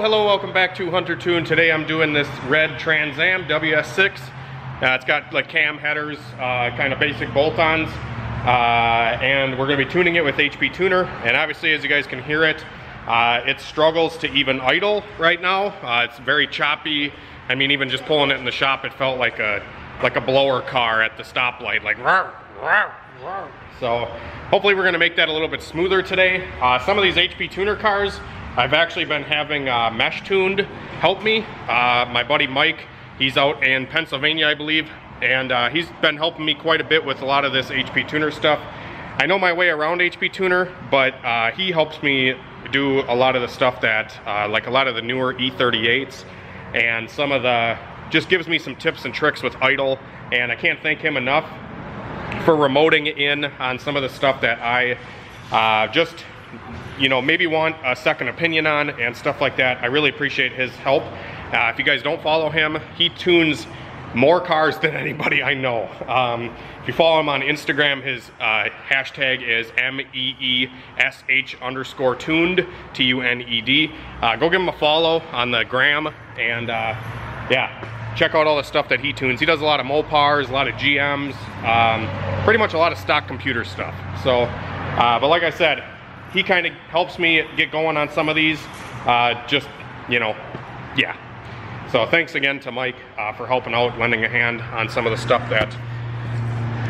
Hello, welcome back to Hunter Tune. Today I'm doing this red Trans Am WS6. It's got like cam headers, kind of basic bolt-ons, and we're going to be tuning it with Hptuner. And obviously, as you guys can hear it, it struggles to even idle right now. It's very choppy. I mean, even just pulling it in the shop, it felt like a blower car at the stoplight, like rawr, rawr, rawr. So hopefully we're going to make that a little bit smoother today. Some of these Hptuner cars, I've actually been having mesh tuned help me. My buddy Mike, he's out in Pennsylvania, I believe, and he's been helping me quite a bit with a lot of this Hptuner stuff. I know my way around Hptuner, but he helps me do a lot of the stuff that, like a lot of the newer E38s, and some of the, just gives me some tips and tricks with idle, and I can't thank him enough for remoting in on some of the stuff that I just, you know, maybe want a second opinion on and stuff like that. I really appreciate his help. If you guys don't follow him, he tunes more cars than anybody I know. If you follow him on Instagram, his hashtag is MEESH_tuned, T-U-N-E-D. Go give him a follow on the gram, and yeah, check out all the stuff that he tunes. He does a lot of Mopars, a lot of GMs, pretty much a lot of stock computer stuff. So, but like I said, he kind of helps me get going on some of these, just, you know, yeah. So thanks again to Mike for helping out, lending a hand on some of the stuff that,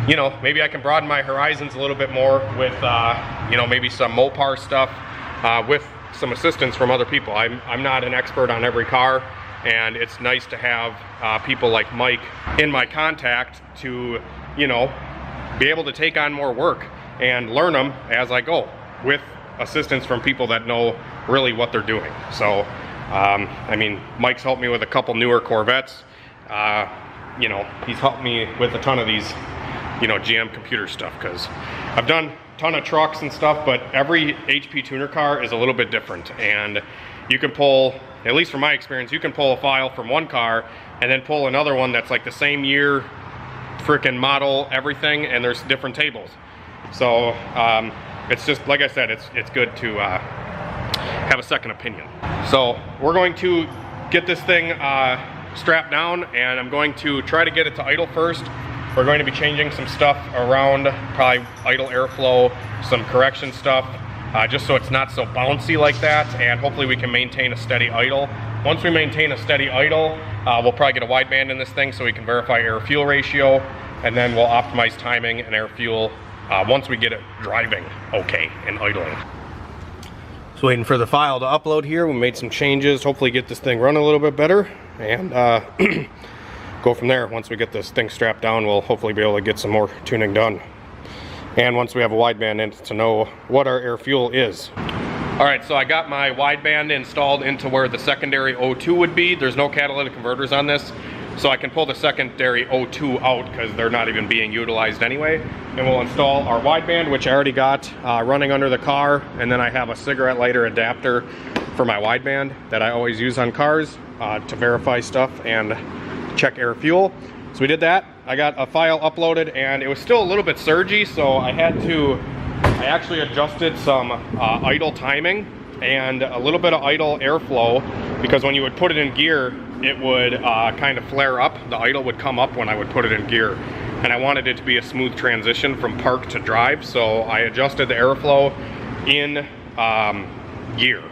you know, maybe I can broaden my horizons a little bit more with, you know, maybe some Mopar stuff with some assistance from other people. I'm not an expert on every car, and it's nice to have people like Mike in my contact to, you know, be able to take on more work and learn them as I go, with assistance from people that know really what they're doing. So, I mean, Mike's helped me with a couple newer Corvettes. You know, he's helped me with a ton of these, you know, GM computer stuff, because I've done a ton of trucks and stuff, but every Hptuner car is a little bit different. And you can pull, at least from my experience, you can pull a file from one car and then pull another one that's like the same year, freaking model, everything, and there's different tables. So, it's just, like I said, it's good to have a second opinion. So we're going to get this thing strapped down, and I'm going to try to get it to idle first. We're going to be changing some stuff around, probably idle airflow, some correction stuff, just so it's not so bouncy like that, and hopefully we can maintain a steady idle. Once we maintain a steady idle, we'll probably get a wideband in this thing so we can verify air-fuel ratio, and then we'll optimize timing and air-fuel once we get it driving okay and idling. So waiting for the file to upload here. We made some changes, hopefully get this thing running a little bit better, and go from there. Once we get this thing strapped down, we'll hopefully be able to get some more tuning done. And once we have a wideband in, to know what our air fuel is. Alright, so I got my wideband installed into where the secondary O2 would be. There's no catalytic converters on this, so I can pull the secondary O2 out because they're not even being utilized anyway. And we'll install our wideband, which I already got running under the car, and then I have a cigarette lighter adapter for my wideband that I always use on cars to verify stuff and check air fuel. So we did that. I got a file uploaded, and it was still a little bit surgy, so I actually adjusted some idle timing and a little bit of idle airflow, because when you would put it in gear, it would kind of flare up. The idle would come up when I would put it in gear, and I wanted it to be a smooth transition from park to drive, so I adjusted the airflow in gear.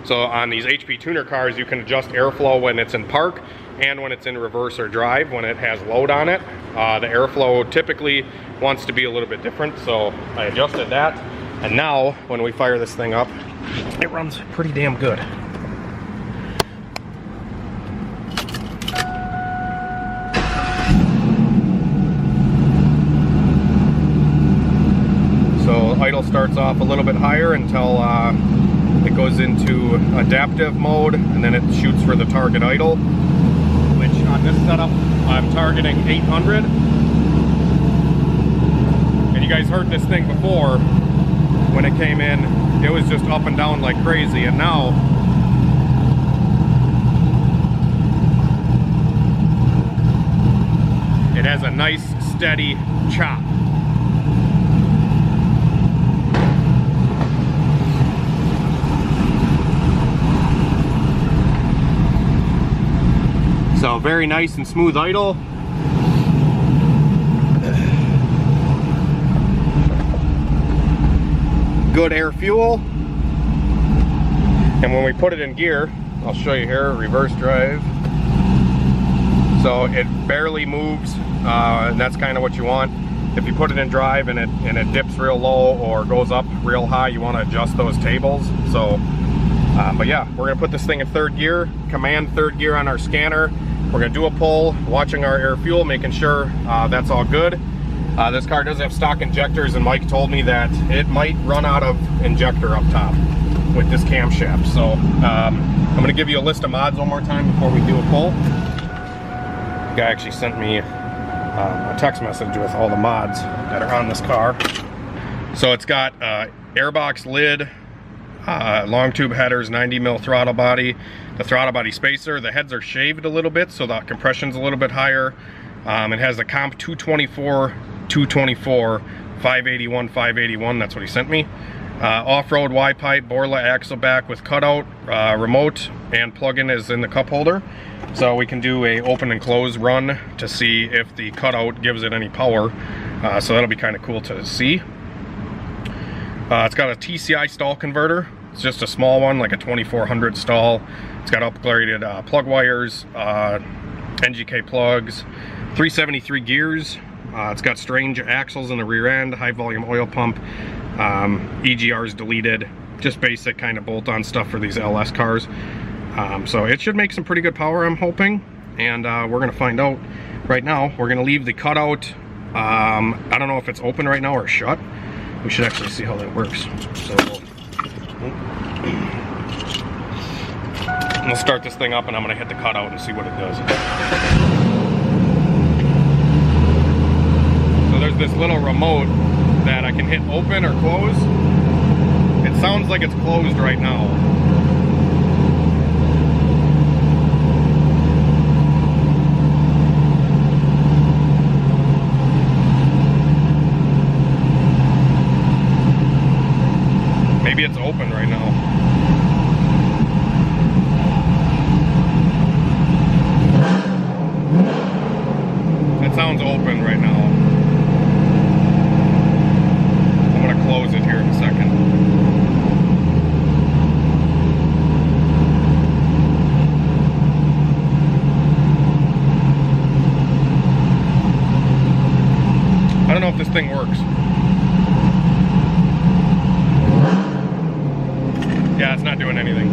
So on these Hptuner cars, you can adjust airflow when it's in park and when it's in reverse or drive, when it has load on it. The airflow typically wants to be a little bit different, so I adjusted that. And now, when we fire this thing up, it runs pretty damn good. So idle starts off a little bit higher until it goes into adaptive mode, and then it shoots for the target idle, which on this setup I'm targeting 800. And you guys heard this thing before. When it came in, it was just up and down like crazy, and now it has a nice steady chop. So very nice and smooth idle. Good air fuel. And when we put it in gear, I'll show you here, reverse drive. So it barely moves, and that's kind of what you want. If you put it in drive and it dips real low or goes up real high, you want to adjust those tables. So, but yeah, we're gonna put this thing in third gear, command third gear on our scanner. We're gonna do a pull, watching our air fuel, making sure that's all good. This car does have stock injectors, and Mike told me that it might run out of injector up top with this camshaft. So I'm gonna give you a list of mods one more time before we do a pull. The guy actually sent me a text message with all the mods that are on this car. So it's got airbox lid, long tube headers, 90mm throttle body, the throttle body spacer. The heads are shaved a little bit, so the compression's a little bit higher. It has the comp 224, 224, 581, 581, that's what he sent me. Off-road Y-pipe, Borla axle back with cutout, remote, and plug-in is in the cup holder. So we can do a open and close run to see if the cutout gives it any power. So that'll be kind of cool to see. It's got a Tci Stall Converter. It's just a small one, like a 2400 stall. It's got upgraded plug wires, NGK plugs, 373 gears. It's got strange axles in the rear end, high volume oil pump, EGR's deleted, just basic kind of bolt-on stuff for these LS cars. So it should make some pretty good power, I'm hoping, and we're gonna find out right now. We're gonna leave the cutout. I don't know if it's open right now or shut. We should actually see how that works. So we'll start this thing up, and I'm gonna hit the cutout and see what it does. So there's this little remote that I can hit open or close. It sounds like it's closed right now. Maybe it's open right now. It sounds open right now. I'm gonna close it here in a second. I don't know if this thing works. Yeah, it's not doing anything.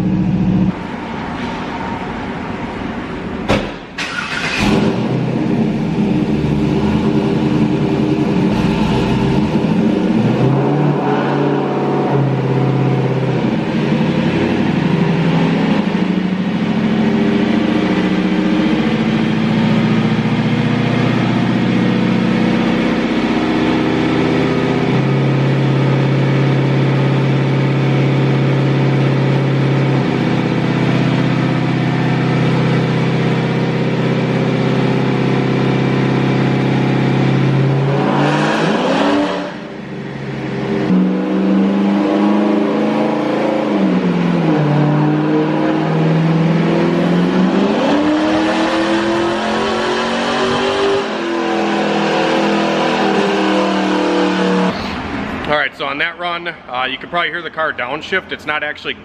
So on that run, you can probably hear the car downshift. It's not actually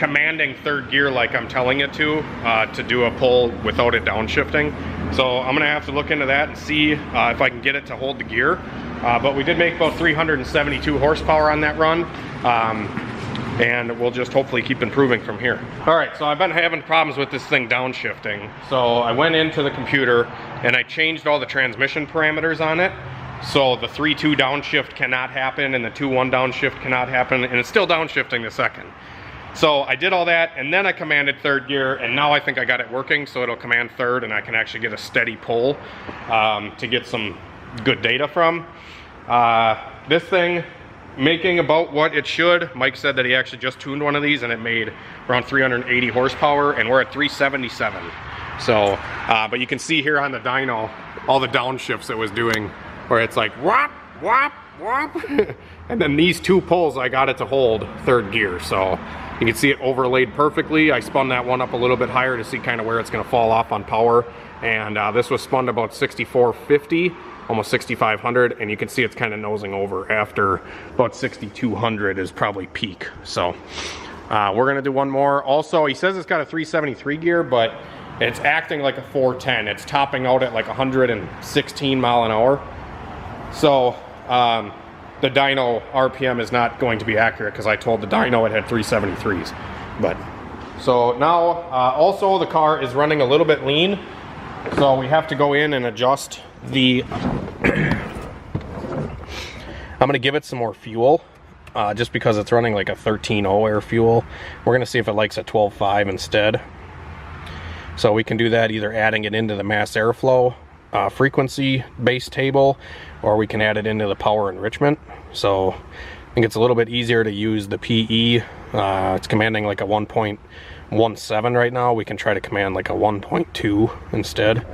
commanding third gear like I'm telling it to do a pull without it downshifting. So I'm gonna have to look into that and see if I can get it to hold the gear. But we did make about 372 horsepower on that run. And we'll just hopefully keep improving from here. All right, so I've been having problems with this thing downshifting. So I went into the computer and I changed all the transmission parameters on it. So the 3-2 downshift cannot happen and the 2-1 downshift cannot happen, and it's still downshifting the second. So I did all that, and then I commanded third gear, and now I think I got it working, so it'll command third and I can actually get a steady pull to get some good data from. This thing, making about what it should. Mike said that he actually just tuned one of these and it made around 380 horsepower, and we're at 377. So, but you can see here on the dyno, all the downshifts it was doing, where it's like whop, whop, whop. And then these two pulls, I got it to hold third gear. So you can see it overlaid perfectly. I spun that one up a little bit higher to see kind of where it's gonna fall off on power. And this was spun to about 6450. Almost 6,500, and you can see it's kind of nosing over after about 6,200 is probably peak. So we're gonna do one more. Also, he says it's got a 373 gear, but it's acting like a 410. It's topping out at like 116 mile an hour. So the dyno RPM is not going to be accurate because I told the dyno it had 373s. But so now also the car is running a little bit lean, so we have to go in and adjust the I'm gonna give it some more fuel just because it's running like a 13.0 air fuel. We're gonna see if it likes a 12.5 instead. So we can do that either adding it into the mass airflow frequency base table, or we can add it into the power enrichment. So I think it's a little bit easier to use the PE. It's commanding like a 1.17 right now. We can try to command like a 1.2 instead.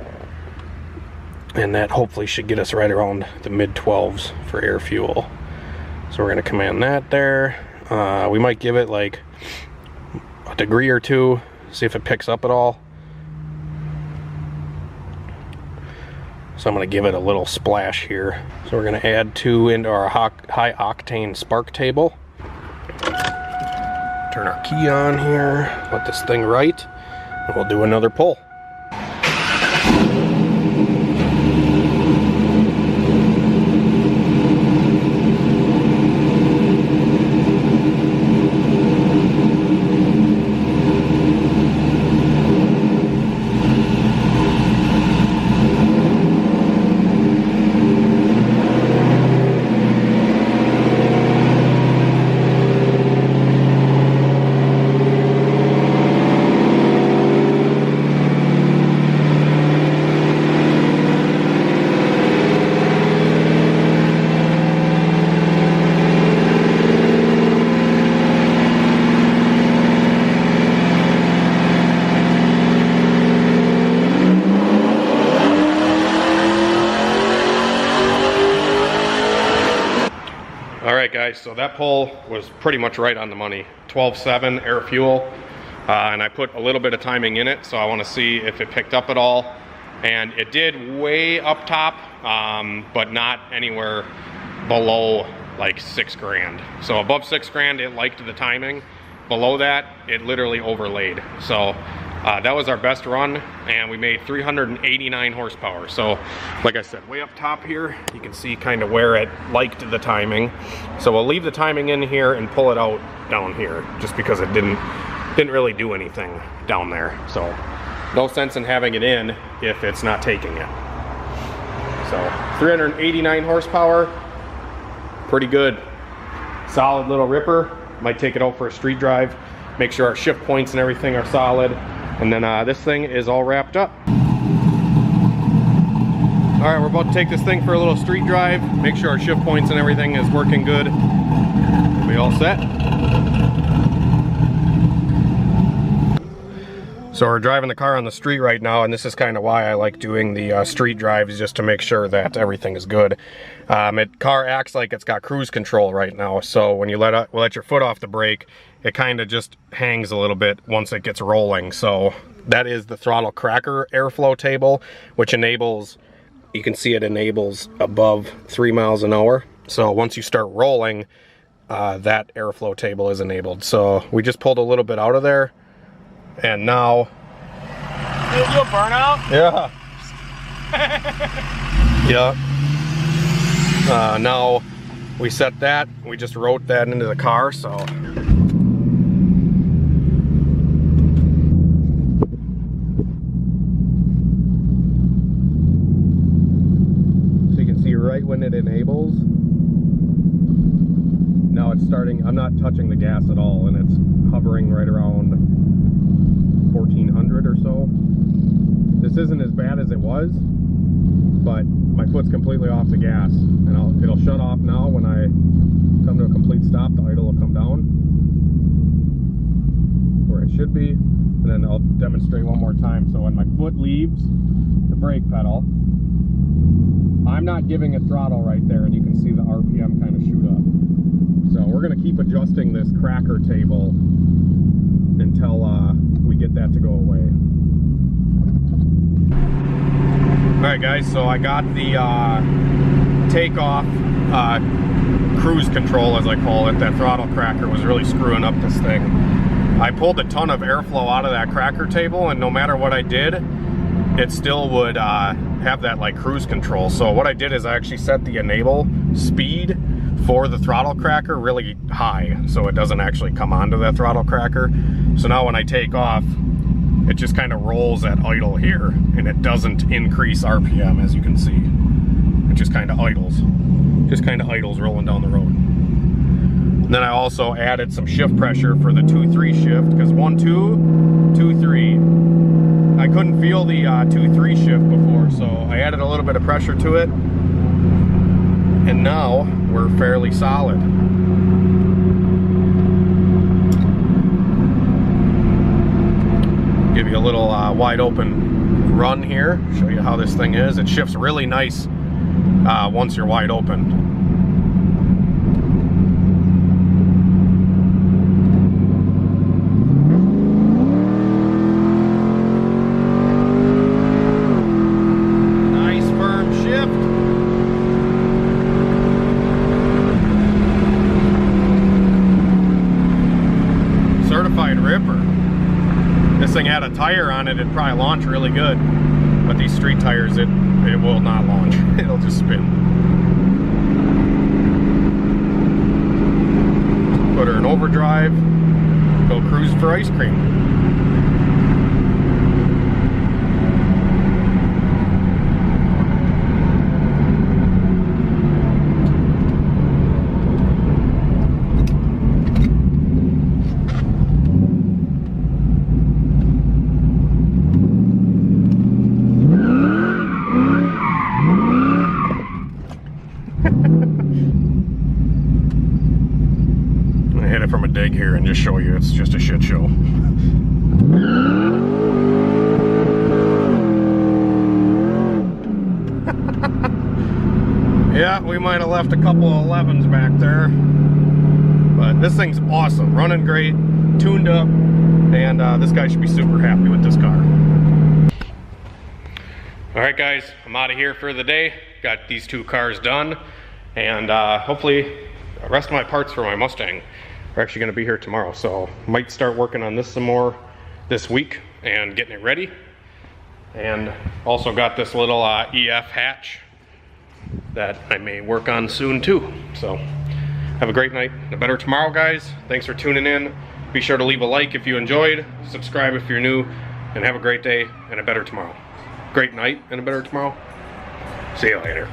And that hopefully should get us right around the mid-12s for air fuel. So we're gonna command that there. We might give it like a degree or two, see if it picks up at all. So I'm gonna give it a little splash here. So we're gonna add 2 into our high octane spark table. Turn our key on here, let this thing right, and we'll do another pull. Alright guys, so that pull was pretty much right on the money. 12.7 air fuel, and I put a little bit of timing in it, so I want to see if it picked up at all. And it did way up top, but not anywhere below like 6 grand. So above 6 grand it liked the timing. Below that it literally overlaid. So that was our best run, and we made 389 horsepower. So like I said, way up top here you can see kind of where it liked the timing. So we'll leave the timing in here and pull it out down here, just because it didn't really do anything down there. So no sense in having it in if it's not taking it. So 389 horsepower, pretty good. Solid little ripper. Might take it out for a street drive, make sure our shift points and everything are solid, and then this thing is all wrapped up. All right, we're about to take this thing for a little street drive, make sure our shift points and everything is working good. We all set? So we're driving the car on the street right now, and this is kind of why I like doing the street drives, just to make sure that everything is good. Car acts like it's got cruise control right now, so when you let your foot off the brake, it kind of just hangs a little bit once it gets rolling. So that is the throttle cracker airflow table, which enables, you can see it enables above 3 miles an hour. So once you start rolling, that airflow table is enabled. So we just pulled a little bit out of there, and now... Did you do a burnout? Yeah. Yeah. Now we set that, we just wrote that into the car, so. So you can see right when it enables, now it's starting, I'm not touching the gas at all, and it's hovering right around 1400 or so. This isn't as bad as it was, but my foot's completely off the gas, and it'll shut off now. When I come to a complete stop, the idle will come down where it should be, and then I'll demonstrate one more time. So when my foot leaves the brake pedal, I'm not giving it throttle right there, and you can see the RPM kind of shoot up. So we're going to keep adjusting this cracker table until we get that to go away. Alright guys, so I got the takeoff cruise control, as I call it. That throttle cracker was really screwing up this thing. I pulled a ton of airflow out of that cracker table, and no matter what I did, it still would have that like cruise control. So what I did is I actually set the enable speed for the throttle cracker really high, so it doesn't actually come onto that throttle cracker. So now when I take off, it just kind of rolls at idle here, and it doesn't increase RPM, as you can see. It just kind of idles. Just kind of idles rolling down the road. And then I also added some shift pressure for the 2-3 shift, because 1-2, 2-3. I couldn't feel the 2-3 shift before, so I added a little bit of pressure to it. And now we're fairly solid. Give you a little wide open run here, show you how this thing is. It shifts really nice once you're wide open. Nice firm shift. Certified ripper. This thing had a tire on it, it'd probably launch really good. But these street tires, it will not launch. It'll just spin. Put her in overdrive, go cruise for ice cream. From a dig here and just show you it's just a shit show. Yeah, we might have left a couple of 11s back there, but this thing's awesome, running great, tuned up, and this guy should be super happy with this car. Alright guys, I'm out of here for the day. Got these two cars done, and hopefully the rest of my parts for my Mustang are actually going to be here tomorrow, so might start working on this some more this week and getting it ready. And also got this little EF hatch that I may work on soon too. So have a great night and a better tomorrow, guys. Thanks for tuning in. Be sure to leave a like if you enjoyed, subscribe if you're new, and have a great day and a better tomorrow. Great night and a better tomorrow. See you later.